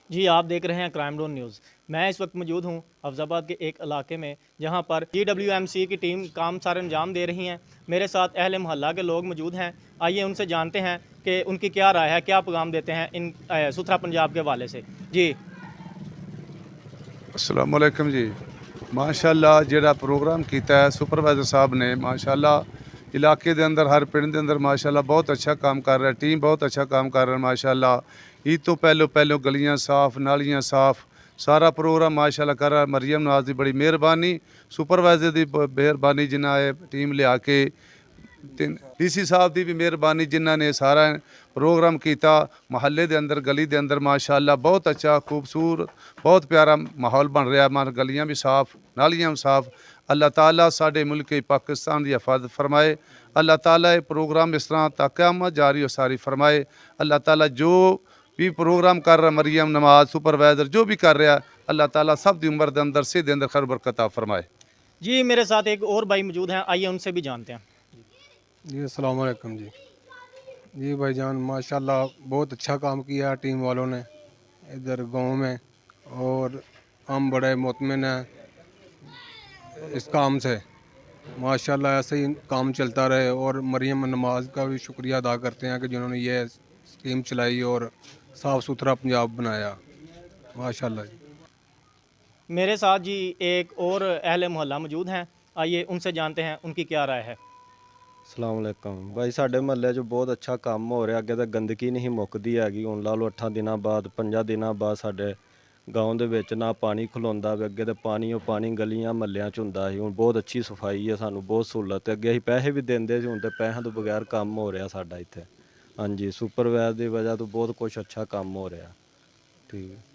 जी, आप देख रहे हैं क्राइम डॉन न्यूज़। मैं इस वक्त मौजूद हूँ अफज़ाबाद के एक इलाके में, जहाँ पर GWMC की टीम काम सारे अंजाम दे रही हैं। मेरे साथ अहले मोहल्ला के लोग मौजूद हैं। आइए उनसे जानते हैं कि उनकी क्या राय है, क्या पैगाम देते हैं इन सुथरा पंजाब के हवाले से। जी। अस्सलाम वालेकुम जी। माशाअल्लाह ਜਿਹੜਾ प्रोग्राम ਕੀਤਾ है सुपरवाइजर साहब ने माशाअल्लाह इलाके ਦੇ ਅੰਦਰ हर ਪਿੰਡ ਦੇ ਅੰਦਰ माशाअल्लाह बहुत अच्छा काम कर रहा है, टीम बहुत अच्छा काम कर रहा है माशाअल्लाह। ईद तो पहले गलियां साफ, नालियां साफ, सारा प्रोग्राम माशाअल्लाह कर रहा है। मरियम नवाज की बड़ी मेहरबानी, सुपरवाइजर की मेहरबानी जिन्हें टीम लिया के डीसी साहब की भी मेहरबानी जिन्होंने सारा प्रोग्राम किया। महल्ले के अंदर गली के अंदर माशाअल्लाह बहुत अच्छा खूबसूरत बहुत प्यारा माहौल बन रहा है। मार गलियां भी साफ, नालियां भी साफ। अल्लाह ताला साडे मुल्क पाकिस्तान की हिफाजत फरमाए। अल्लाह ताला ये प्रोग्राम इस तरह तक क़यामत जारी और सारी फरमाए। अल्लाह ताला जो भी प्रोग्राम कर रहा, मरियम नवाज सुपरवाइजर जो भी कर रहा, अल्लाह ताला सब की उम्र के अंदर सेहत के अंदर खैर बरकत फरमाए। जी, मेरे साथ एक और भाई मौजूद हैं, आइए उनसे भी जानते हैं। जी अस्सलाम वालेकुम जी। जी भाईजान माशाल्लाह बहुत अच्छा काम किया टीम वालों ने इधर गांव में, और हम बड़े मुतमिन हैं इस काम से। माशाल्लाह ऐसे ही काम चलता रहे, और मरियम नमाज का भी शुक्रिया अदा करते हैं कि जिन्होंने ये स्कीम चलाई और साफ़ सुथरा पंजाब बनाया। माशाल्लाह जी। मेरे साथ जी एक और अहले मोहल्ला मौजूद हैं। आइए उनसे जानते हैं उनकी क्या राय है। अस्सलाम वालेकुम भाई, साडे महल्ले 'ਚ बहुत अच्छा काम हो ਰਿਹਾ। ਅੱਗੇ ਤਾਂ ਗੰਦਗੀ ਨਹੀਂ ਮੁੱਕਦੀ ਹੈਗੀ। ਹੁਣ ਲਾ ਲਓ 8 ਦਿਨਾਂ ਬਾਅਦ 5 ਦਿਨਾਂ ਬਾਅਦ ਸਾਡੇ ਗਾਉਂ ਦੇ ਵਿੱਚ ਨਾ ਪਾਣੀ ਖਲੋਂਦਾ ਵੇ। ਅੱਗੇ ਤਾਂ ਪਾਣੀ ਉਹ ਪਾਣੀ ਗਲੀਆਂ ਮਹੱਲਿਆਂ 'ਚ ਹੁੰਦਾ ਸੀ। ਹੁਣ ਬਹੁਤ ਅੱਛੀ ਸਫਾਈ ਹੈ, ਸਾਨੂੰ ਬਹੁਤ ਸਹੂਲਤ ਹੈ। ਅੱਗੇ ਅਸੀਂ ਪੈਸੇ ਵੀ ਦਿੰਦੇ ਸੀ, ਹੁਣ ਤੇ ਪੈਸਿਆਂ ਤੋਂ ਬਗੈਰ ਕੰਮ ਹੋ ਰਿਹਾ ਸਾਡਾ ਇੱਥੇ। ਹਾਂਜੀ, ਸੁਪਰਵਾਈਜ਼ਰ ਦੀ ਵਜ੍ਹਾ ਤੋਂ बहुत कुछ अच्छा काम हो ਰਿਹਾ। ठीक है।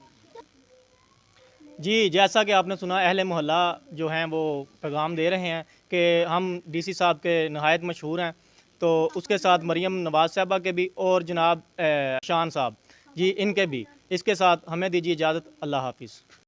जी, जैसा कि आपने सुना, अहले मोहल्ला जो हैं वो पैगाम दे रहे हैं कि हम डीसी साहब के नहायत मशहूर हैं। तो उसके साथ मरियम नवाज़ साहबा के भी और जनाब शान साहब जी, इनके भी। इसके साथ हमें दीजिए इजाज़त। अल्लाह हाफ़िज़।